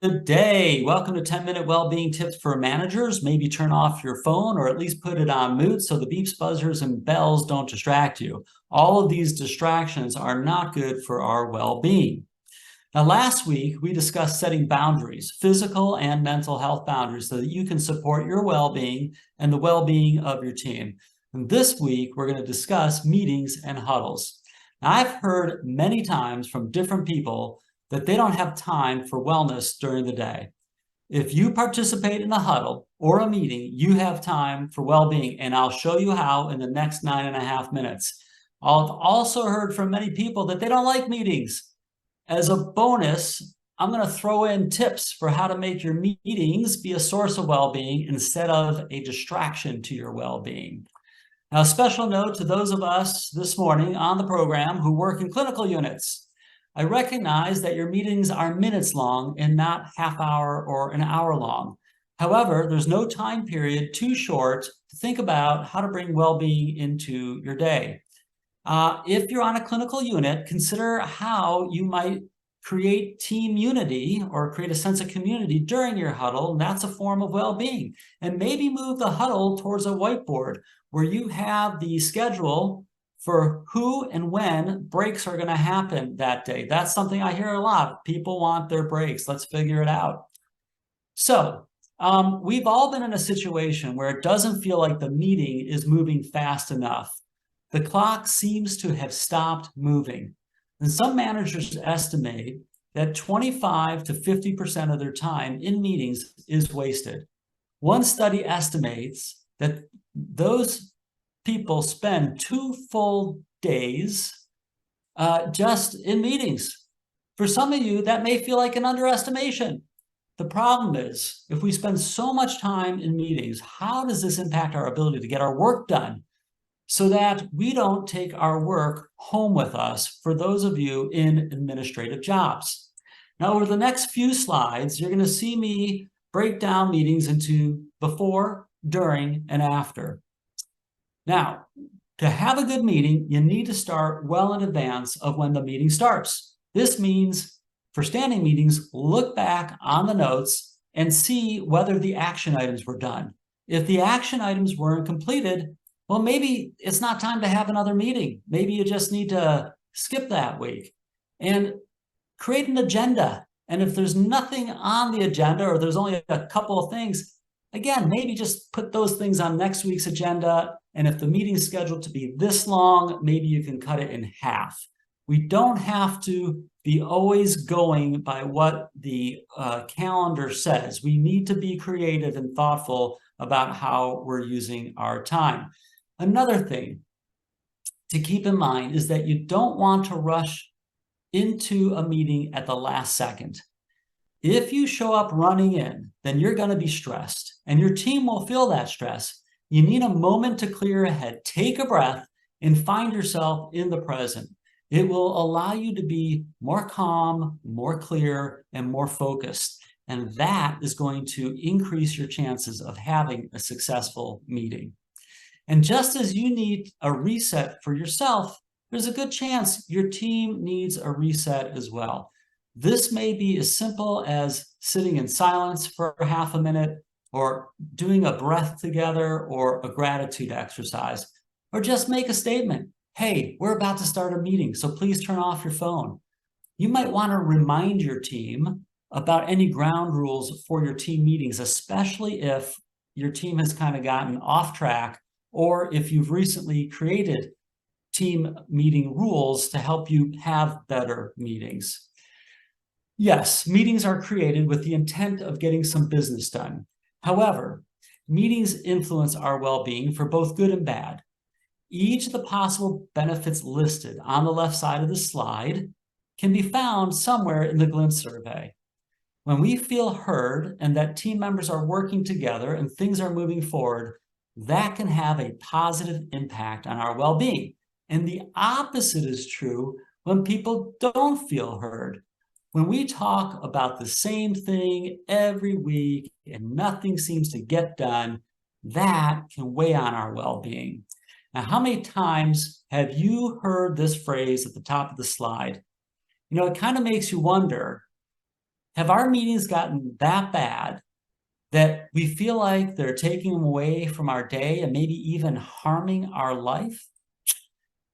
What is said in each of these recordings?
Good day. Welcome to 10-minute well-being tips for managers. Maybe turn off your phone or at least put it on mute so the beeps, buzzers, and bells don't distract you. All of these distractions are not good for our well-being. Now, last week, we discussed setting boundaries, physical and mental health boundaries, so that you can support your well-being and the well-being of your team. And this week, we're going to discuss meetings and huddles. Now, I've heard many times from different people that they don't have time for wellness during the day. If you participate in a huddle or a meeting, you have time for well-being, and I'll show you how in the next 9.5 minutes. I've also heard from many people that they don't like meetings. As a bonus, I'm going to throw in tips for how to make your meetings be a source of well-being instead of a distraction to your well-being. Now, a special note to those of us this morning on the program who work in clinical units. I recognize that your meetings are minutes long and not half hour or an hour long. However, there's no time period too short to think about how to bring well-being into your day. If you're on a clinical unit, consider how you might create team unity or create a sense of community during your huddle, and that's a form of well-being. And maybe move the huddle towards a whiteboard where you have the schedule for who and when breaks are going to happen that day. That's something I hear a lot. People want their breaks. Let's figure it out. So we've all been in a situation where it doesn't feel like the meeting is moving fast enough. The clock seems to have stopped moving. And some managers estimate that 25 to 50% of their time in meetings is wasted. One study estimates that those people spend 2 full days just in meetings. For some of you, that may feel like an underestimation. The problem is, if we spend so much time in meetings, how does this impact our ability to get our work done so that we don't take our work home with us for those of you in administrative jobs? Now, over the next few slides, you're going to see me break down meetings into before, during, and after. Now, to have a good meeting, you need to start well in advance of when the meeting starts. This means for standing meetings, look back on the notes and see whether the action items were done. If the action items weren't completed, well, maybe it's not time to have another meeting. Maybe you just need to skip that week and create an agenda. And if there's nothing on the agenda or there's only a couple of things, again, maybe just put those things on next week's agenda. And if the meeting is scheduled to be this long, maybe you can cut it in half. We don't have to be always going by what the calendar says. We need to be creative and thoughtful about how we're using our time. Another thing to keep in mind is that you don't want to rush into a meeting at the last second. If you show up running in, then you're going to be stressed, and your team will feel that stress. You need a moment to clear your head, take a breath, and find yourself in the present. It will allow you to be more calm, more clear, and more focused. And that is going to increase your chances of having a successful meeting. And just as you need a reset for yourself, there's a good chance your team needs a reset as well. This may be as simple as sitting in silence for half a minute, or doing a breath together, or a gratitude exercise, or just make a statement. Hey, we're about to start a meeting, so please turn off your phone. You might want to remind your team about any ground rules for your team meetings, especially if your team has kind of gotten off track, or if you've recently created team meeting rules to help you have better meetings. Yes, meetings are created with the intent of getting some business done. However, meetings influence our well-being for both good and bad. Each of the possible benefits listed on the left side of the slide can be found somewhere in the Glint survey. When we feel heard and that team members are working together and things are moving forward, that can have a positive impact on our well-being. And the opposite is true when people don't feel heard. When we talk about the same thing every week and nothing seems to get done, that can weigh on our well-being. Now, how many times have you heard this phrase at the top of the slide? You know, it kind of makes you wonder, Have our meetings gotten that bad that we feel like they're taking away from our day and maybe even harming our life?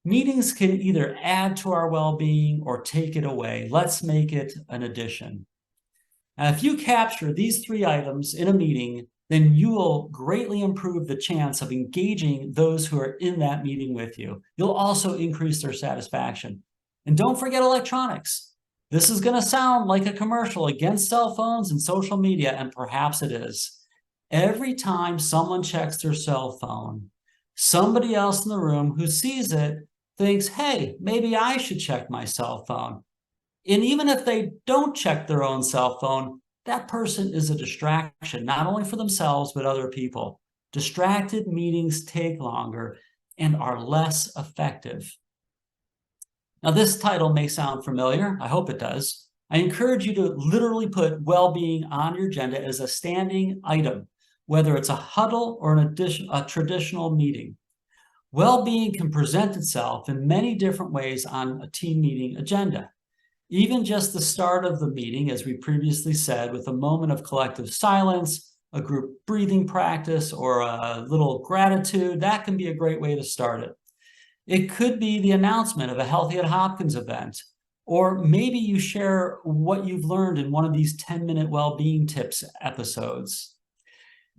Meetings can either add to our well-being or take it away. Let's make it an addition. Now, if you capture these 3 items in a meeting, then you will greatly improve the chance of engaging those who are in that meeting with you. You'll also increase their satisfaction. And don't forget electronics. This is going to sound like a commercial against cell phones and social media, and perhaps it is. Every time someone checks their cell phone, somebody else in the room who sees it thinks, hey, maybe I should check my cell phone. And even if they don't check their own cell phone, that person is a distraction, not only for themselves, but other people. Distracted meetings take longer and are less effective. Now, this title may sound familiar. I hope it does. I encourage you to literally put well-being on your agenda as a standing item, whether it's a huddle or a traditional meeting. Well-being can present itself in many different ways on a team meeting agenda. Even just the start of the meeting, as we previously said, with a moment of collective silence, a group breathing practice, or a little gratitude, that can be a great way to start it. It could be the announcement of a Healthy at Hopkins event, or maybe you share what you've learned in one of these 10-minute well-being tips episodes.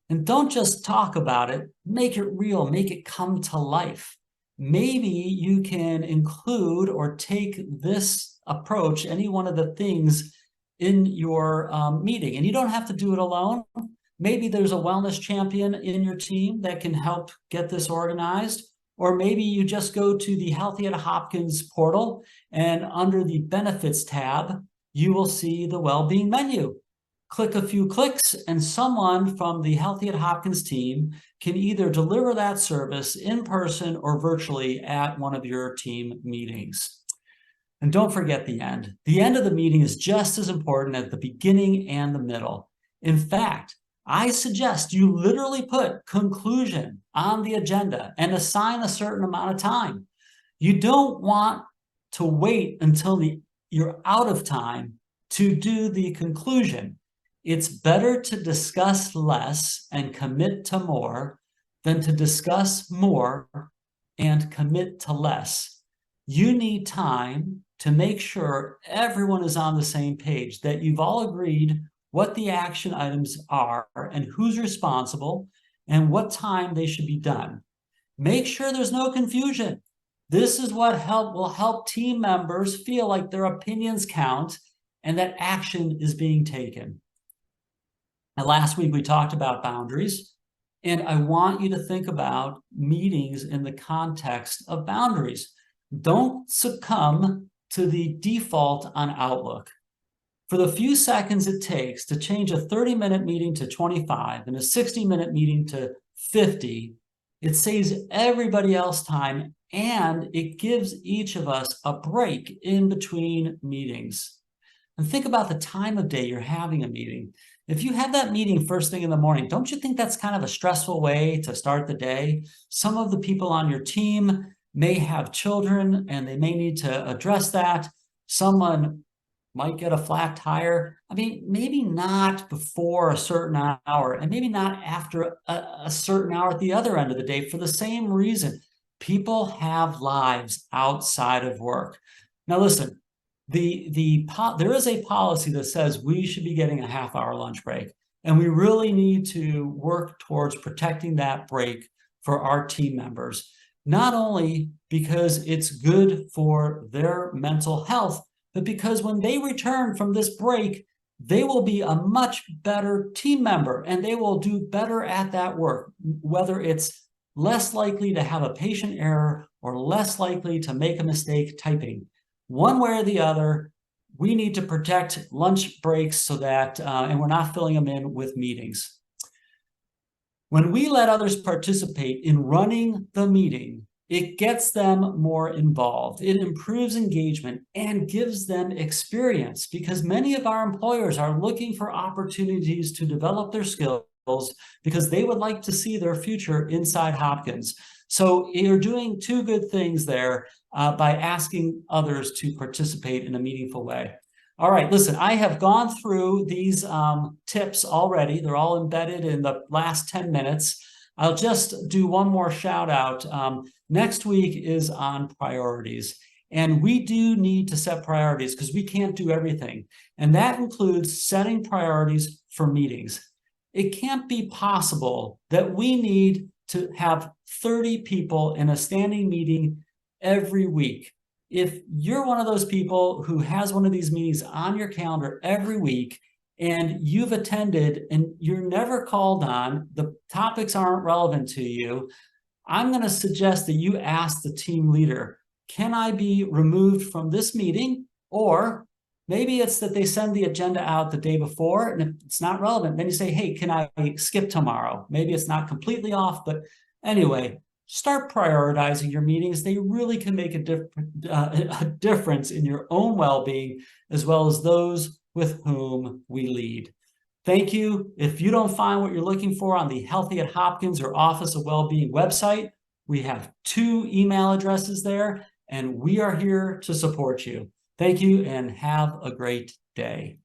And don't just talk about it, make it real, make it come to life. Maybe you can include or take this approach, any one of the things in your meeting, and you don't have to do it alone. Maybe there's a wellness champion in your team that can help get this organized. Or maybe you just go to the Healthy at Hopkins portal, and under the Benefits tab, you will see the Wellbeing menu. Click a few clicks, and someone from the Healthy at Hopkins team can either deliver that service in person or virtually at one of your team meetings. And don't forget the end. The end of the meeting is just as important as the beginning and the middle. In fact, I suggest you literally put conclusion on the agenda and assign a certain amount of time. You don't want to wait until you're out of time to do the conclusion. It's better to discuss less and commit to more than to discuss more and commit to less. You need time to make sure everyone is on the same page, that you've all agreed what the action items are and who's responsible and what time they should be done. Make sure there's no confusion. This is what will help team members feel like their opinions count and that action is being taken. And last week we talked about boundaries, and I want you to think about meetings in the context of boundaries. Don't succumb to the default on Outlook. For the few seconds it takes to change a 30-minute meeting to 25 and a 60-minute meeting to 50, it saves everybody else time, and it gives each of us a break in between meetings. And think about the time of day you're having a meeting. If you have that meeting first thing in the morning, don't you think that's kind of a stressful way to start the day? Some of the people on your team may have children and they may need to address that. Someone might get a flat tire. I mean, maybe not before a certain hour, and maybe not after a certain hour at the other end of the day for the same reason. People have lives outside of work. Now, listen, there is a policy that says we should be getting a half-hour lunch break, and we really need to work towards protecting that break for our team members, not only because it's good for their mental health, but because when they return from this break, they will be a much better team member and they will do better at that work, whether it's less likely to have a patient error or less likely to make a mistake typing. One way or the other, we need to protect lunch breaks so that, and we're not filling them in with meetings. When we let others participate in running the meeting, it gets them more involved. It improves engagement and gives them experience, because many of our employers are looking for opportunities to develop their skills because they would like to see their future inside Hopkins. So you're doing two good things there by asking others to participate in a meaningful way. All right, listen, I have gone through these tips already. They're all embedded in the last 10 minutes. I'll just do one more shout out. Next week is on priorities. And we do need to set priorities because we can't do everything. And that includes setting priorities for meetings. It can't be possible that we need to have 30 people in a standing meeting every week. If you're one of those people who has one of these meetings on your calendar every week and you've attended and you're never called on, the topics aren't relevant to you, I'm going to suggest that you ask the team leader, can I be removed from this meeting? Or maybe it's that they send the agenda out the day before and if it's not relevant, then you say, hey, can I skip tomorrow? Maybe it's not completely off, but anyway, start prioritizing your meetings. They really can make a difference in your own well-being as well as those with whom we lead. Thank you. If you don't find what you're looking for on the Healthy at Hopkins or Office of Wellbeing website, we have 2 email addresses there, and we are here to support you. Thank you and have a great day.